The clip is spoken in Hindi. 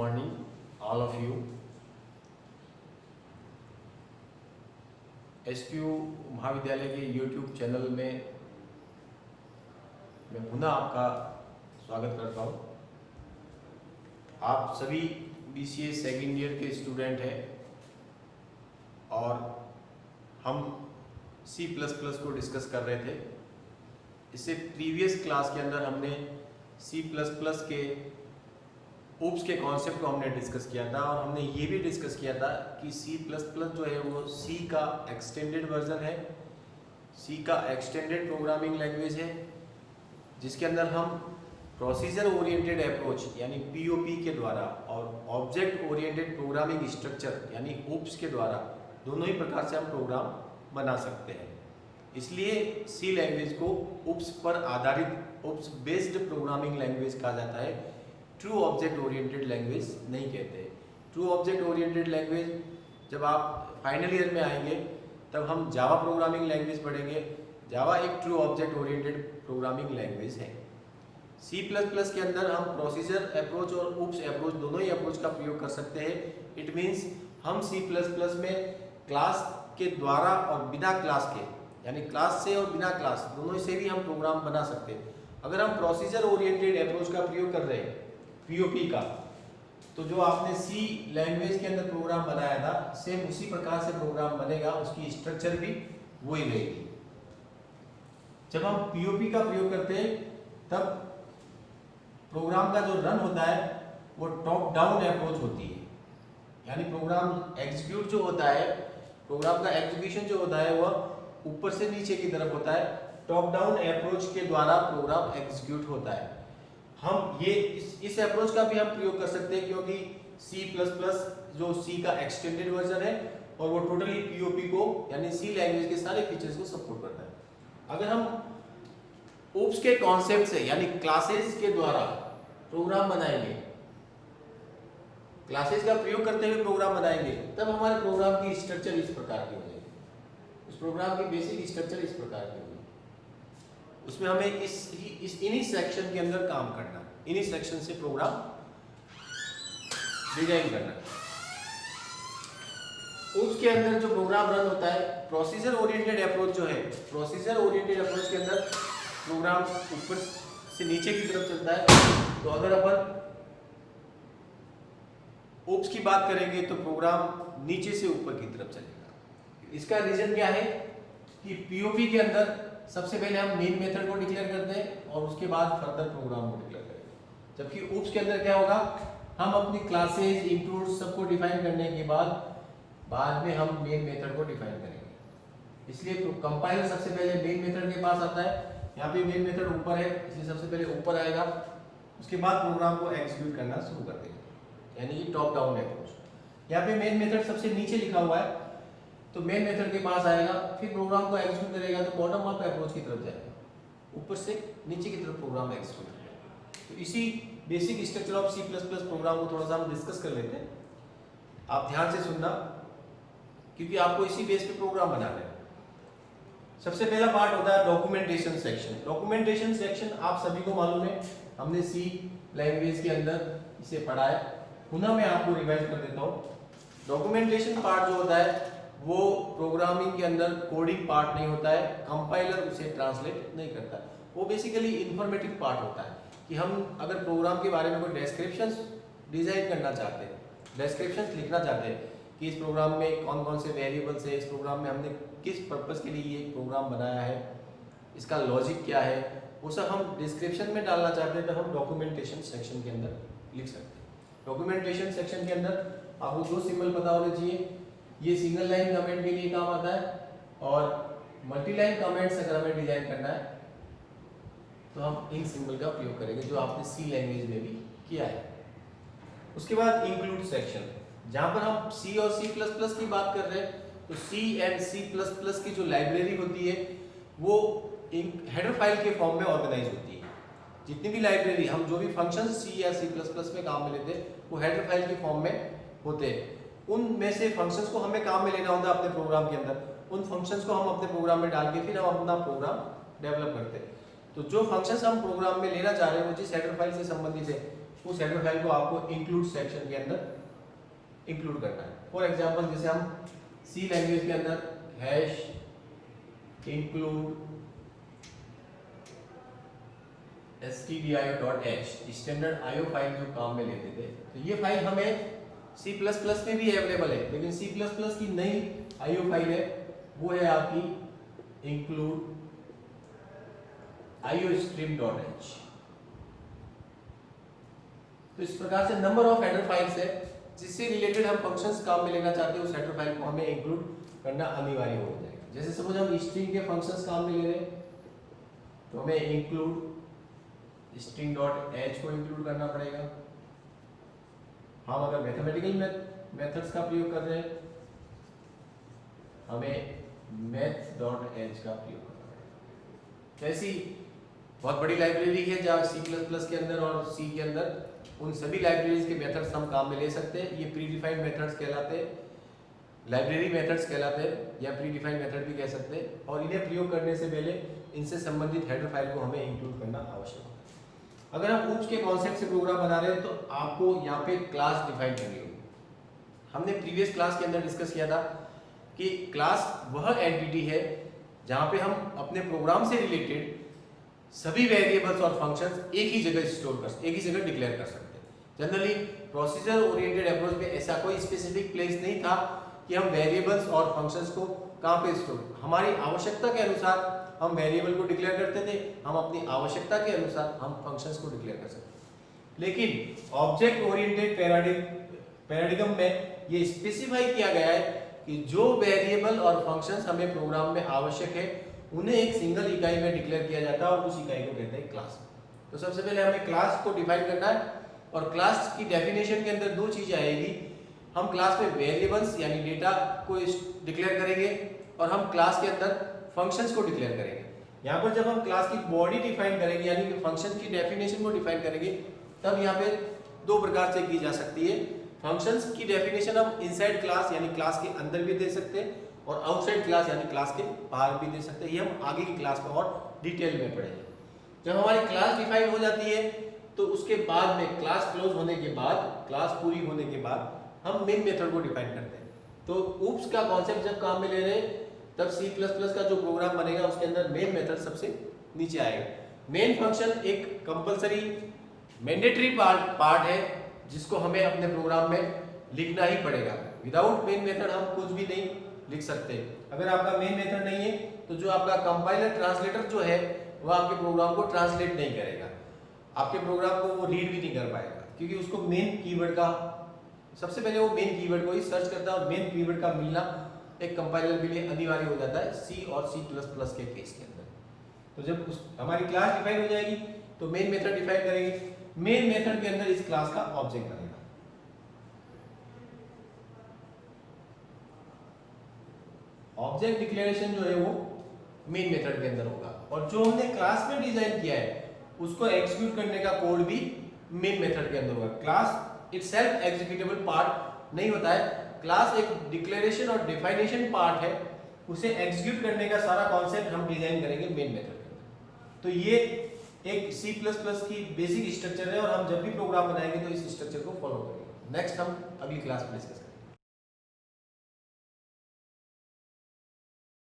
morning, all of you. SPU महाविद्यालय के YouTube चैनल में मैं पुनः आपका स्वागत करता हूँ। आप सभी BCA सेकेंड ईयर के स्टूडेंट हैं और हम C++ को डिस्कस कर रहे थे। इससे प्रीवियस क्लास के अंदर हमने C++ के ऊप्स के कॉन्सेप्ट को हमने डिस्कस किया था और हमने ये भी डिस्कस किया था कि C++ जो है वो C का एक्सटेंडेड वर्जन है, C का एक्सटेंडेड प्रोग्रामिंग लैंग्वेज है, जिसके अंदर हम प्रोसीजर ओरिएंटेड अप्रोच यानी POP के द्वारा और ऑब्जेक्ट ओरिएंटेड प्रोग्रामिंग स्ट्रक्चर यानी ऊप्स के द्वारा दोनों ही प्रकार से हम प्रोग्राम बना सकते हैं। इसलिए C लैंग्वेज को ऊप्स पर आधारित ऊप्स बेस्ड प्रोग्रामिंग लैंग्वेज कहा जाता है। ट्रू ऑब्जेक्ट ओरिएंटेड लैंग्वेज नहीं कहते। ट्रू ऑब्जेक्ट ओरिएंटेड लैंग्वेज जब आप फाइनल ईयर में आएंगे तब हम जावा प्रोग्रामिंग लैंग्वेज पढ़ेंगे। जावा एक true object oriented programming language है। C++ के अंदर हम प्रोसीजर अप्रोच और ऊप्स अप्रोच दोनों ही अप्रोच का प्रयोग कर सकते हैं। इट मीन्स हम C++ में क्लास के द्वारा और बिना क्लास के यानी क्लास से और बिना क्लास दोनों से भी हम प्रोग्राम बना सकते हैं। अगर हम प्रोसीजर ओरिएंटेड अप्रोच का प्रयोग कर रहे हैं POP का, तो जो आपने C लैंग्वेज के अंदर प्रोग्राम बनाया था सेम उसी प्रकार से प्रोग्राम बनेगा, उसकी स्ट्रक्चर भी वही रहेगी। जब हम POP का प्रयोग करते हैं तब प्रोग्राम का जो रन होता है वो टॉप डाउन अप्रोच होती है, यानी प्रोग्राम एग्जीक्यूट जो होता है, प्रोग्राम का एग्जीक्यूशन जो होता है वह ऊपर से नीचे की तरफ होता है। टॉप डाउन अप्रोच के द्वारा प्रोग्राम एग्जीक्यूट होता है। हम ये इस अप्रोच का भी हम प्रयोग कर सकते हैं क्योंकि C++ जो C का एक्सटेंडेड वर्जन है और वो टोटली POP को यानी C लैंग्वेज के सारे फीचर्स को सपोर्ट करता है। अगर हम ऊप्स के कॉन्सेप्ट से यानी क्लासेस के द्वारा प्रोग्राम बनाएंगे, क्लासेस का प्रयोग करते हुए प्रोग्राम बनाएंगे, तब हमारे प्रोग्राम की स्ट्रक्चर इस प्रकार की हो जाएगी। उस प्रोग्राम की बेसिक स्ट्रक्चर इस प्रकार की होगी। उसमें हमें इन्हीं सेक्शन के अंदर काम करना, इन्हीं सेक्शन से प्रोग्राम डिजाइन करना। उसके अंदर जो प्रोग्राम रन होता है, प्रोसीजर ओरिएंटेड अप्रोच जो है, प्रोसीजर ओरिएंटेड अप्रोच के अंदर प्रोग्राम ऊपर से नीचे की तरफ चलता है। तो अगर अपन ऊप्स की बात करेंगे तो प्रोग्राम नीचे से ऊपर की तरफ चलेगा। इसका रीजन क्या है कि POP के अंदर सबसे पहले हम मेन मेथड को डिक्लेयर करते हैं और उसके बाद फर्दर प्रोग्राम को डिक्लेयर करेंगे। जबकि ऊप्स के अंदर क्या होगा, हम अपनी क्लासेस इंक्लूड सबको डिफाइन करने के बाद में हम मेन मेथड को डिफाइन करेंगे। इसलिए कंपाइलर सबसे पहले मेन मेथड के पास आता है। यहाँ पे मेन मेथड ऊपर है इसलिए सबसे पहले ऊपर आएगा, उसके बाद प्रोग्राम को एग्जीक्यूट करना शुरू कर देगा, यानी कि टॉप डाउन अप्रोच। यहाँ पे मेन मेथड सबसे नीचे लिखा हुआ है तो मेन मेथड के पास आएगा, फिर प्रोग्राम को एग्जीक्यूट करेगा तो बॉटम अप अप्रोच की तरफ जाएगा, ऊपर से नीचे की तरफ प्रोग्राम एग्जीक्यूट करेगा। तो इसी basic structure of C++ program को थोड़ा सा हम डिस्कस कर लेते हैं। आप ध्यान से सुनना क्योंकि आपको इसी बेस पे प्रोग्राम बनाना है। सबसे पहला पार्ट होता है डॉक्यूमेंटेशन सेक्शन। डॉक्यूमेंटेशन सेक्शन आप सभी को मालूम है, हमने C लैंग्वेज के अंदर इसे पढ़ा है। पुनः मैं आपको रिवाइज कर देता हूँ। डॉक्यूमेंटेशन पार्ट जो होता है वो प्रोग्रामिंग के अंदर कोडिंग पार्ट नहीं होता है, कंपाइलर उसे ट्रांसलेट नहीं करता। वो बेसिकली इंफॉर्मेटिव पार्ट होता है कि हम अगर प्रोग्राम के बारे में कोई डिस्क्रिप्शंस डिजाइन करना चाहते हैं, डिस्क्रिप्शंस लिखना चाहते हैं कि इस प्रोग्राम में कौन कौन से वेरिएबल्स है, इस प्रोग्राम में हमने किस पर्पस के लिए ये प्रोग्राम बनाया है, इसका लॉजिक क्या है, वो सब हम डिस्क्रिप्शन में डालना चाहते हैं तो हम डॉक्यूमेंटेशन सेक्शन के अंदर लिख सकते हैं। डॉक्यूमेंटेशन सेक्शन के अंदर आपको दो सिंबल पता होने चाहिए। ये सिंगल लाइन कमेंट के लिए काम आता है और मल्टी लाइन कमेंट्स अगर हमें डिजाइन करना है तो हम इन सिंबल का प्रयोग करेंगे, जो आपने C लैंग्वेज में भी किया है। उसके बाद इंक्लूड सेक्शन, जहां पर हम C और C++ की बात कर रहे हैं तो C एंड C++ की जो लाइब्रेरी होती है वो एक हेडर फाइल के फॉर्म में ऑर्गेनाइज होती है। जितनी भी लाइब्रेरी हम जो भी फंक्शन C या C++ में काम में लेते हैं वो हेडर फाइल के फॉर्म में होते हैं। उनमें से फंक्शंस को हमें काम में लेना होता है अपने प्रोग्राम के अंदर। उन फंक्शंस को हम अपने प्रोग्राम में डाल के फिर हम अपना प्रोग्राम डेवलप करते हैं। तो जो फंक्शंस हम प्रोग्राम में लेना चाह रहे हैं वो जिस हेडर फाइल से संबंधित है उस हेडर फाइल को आपको इंक्लूड सेक्शन के अंदर इंक्लूड करना है। फॉर एग्जांपल जैसे हम सी लैंग्वेज के अंदर hash include stdio.h standard IO file जो काम में लेते थे, तो ये फाइल हमें C++ में भी अवेलेबल है, लेकिन C++ की नई आईओ फाइल है वो है आपकी include iostream.h। तो इस प्रकार से नंबर ऑफ हेडर फाइल्स है जिससे रिलेटेड हम फंक्शंस काम में लेना चाहते हैं, उस हेडर फाइल को हमें इंक्लूड करना अनिवार्य हो जाएगा। जैसे सपोज हम स्ट्रिंग के फंक्शंस काम में ले रहे हैं तो हमें इंक्लूड string.h को इंक्लूड करना पड़ेगा। हम अगर मैथमेटिकल मेथड्स का प्रयोग कर रहे हैं हमें math.h का प्रयोग करना पड़ेगा। ऐसी बहुत बड़ी लाइब्रेरी है जहाँ C++ के अंदर और C के अंदर उन सभी लाइब्रेरीज के मेथड्स हम काम में ले सकते हैं। ये प्री डिफाइंड मेथड्स कहलाते हैं, लाइब्रेरी मेथड्स कहलाते हैं या प्री डिफाइंड मेथड भी कह सकते हैं, और इन्हें प्रयोग करने से पहले इनसे संबंधित हेडर फाइल को हमें इंक्लूड करना आवश्यक है। अगर हम ऊप्स के कॉन्सेप्ट से प्रोग्राम बना रहे हैं तो आपको यहाँ पे क्लास डिफाइन करनी होगी। हमने प्रीवियस क्लास के अंदर डिस्कस किया था कि क्लास वह एंटिटी है जहाँ पे हम अपने प्रोग्राम से रिलेटेड सभी वेरिएबल्स और फंक्शंस एक ही जगह स्टोर कर, एक ही जगह डिक्लेयर कर सकते हैं। जनरली प्रोसीजर ओरिएंटेड अप्रोच में ऐसा कोई स्पेसिफिक प्लेस नहीं था कि हम वेरिएबल्स और फंक्शंस को कहाँ पे स्टोर, हमारी आवश्यकता के अनुसार हम वेरिएबल को डिक्लेयर करते थे, हम अपनी आवश्यकता के अनुसार हम फंक्शंस को डिक्लेयर कर सकते थे। लेकिन ऑब्जेक्ट ओरिएंटेड पैराडिगम में ये स्पेसिफाई किया गया है कि जो वेरिएबल और फंक्शंस हमें प्रोग्राम में आवश्यक है उन्हें एक सिंगल इकाई में डिक्लेयर किया जाता है और उस इकाई को कहते हैं क्लास। तो सबसे पहले हमें क्लास को डिफाइन करना है, और क्लास की डेफिनेशन के अंदर दो चीजें आएगी। हम क्लास में वेरिएबल्स यानी डेटा को डिक्लेयर करेंगे और हम क्लास के अंदर फंक्शंस को डिक्लेयर करेंगे। यहाँ पर जब हम क्लास की बॉडी डिफाइन करेंगे यानी कि फंक्शन की डेफिनेशन को डिफाइन करेंगे, तब यहाँ पे दो प्रकार से की जा सकती है। फंक्शंस की डेफिनेशन हम इनसाइड क्लास यानी क्लास के अंदर भी दे सकते हैं और आउटसाइड क्लास यानी क्लास के बाहर भी दे सकते हैं। ये हम आगे की क्लास में और डिटेल में पढ़ेंगे। जब हमारी क्लास डिफाइन हो जाती है तो उसके बाद में क्लास क्लोज होने के बाद, क्लास पूरी होने के बाद हम मेन मेथड को डिफाइन करते हैं। तो ऊप्स का कॉन्सेप्ट जब काम में ले रहे हैं तब C++ का जो प्रोग्राम बनेगा उसके अंदर मेन मेथड सबसे नीचे आएगा। मेन फंक्शन एक कंपलसरी मैंडेटरी पार्ट है जिसको हमें अपने प्रोग्राम में लिखना ही पड़ेगा। विदाउट मेन मेथड हम कुछ भी नहीं लिख सकते। अगर आपका मेन मेथड नहीं है तो जो आपका कंपाइलर ट्रांसलेटर जो है वह आपके प्रोग्राम को ट्रांसलेट नहीं करेगा, आपके प्रोग्राम को वो रीड भी नहीं कर पाएगा, क्योंकि उसको मेन कीवर्ड का, सबसे पहले वो मेन कीवर्ड को ही सर्च करता है और मेन कीवर्ड का मिलना एक कंपाइलर के लिए अनिवार्य हो जाता है C और C++ के केस के अंदर। तो जब हमारी क्लास डिफाइन हो जाएगी तो मेन मेथड डिफाइन करेंगे, मेन मेथड के अंदर इस क्लास का ऑब्जेक्ट बनेगा। ऑब्जेक्ट डिक्लेरेशन जो है वो मेन मेथड के अंदर होगा, और जो हमने क्लास में डिजाइन किया है उसको एग्जीक्यूट करने का कोड भी मेन मेथड के अंदर होगा। क्लास इटसेल्फ एग्जीक्यूटेबल पार्ट नहीं होता है, क्लास एक डिक्लेरेशन और डिफाइनेशन पार्ट है, उसे एग्जीक्यूट करने का सारा कॉन्सेप्ट हम डिजाइन करेंगे मेन मेथड के अंदर। तो ये एक C++ की बेसिक स्ट्रक्चर है और हम जब भी प्रोग्राम बनाएंगे तो इस स्ट्रक्चर को फॉलो करेंगे। नेक्स्ट हम अगली क्लास में डिस्कस करेंगे।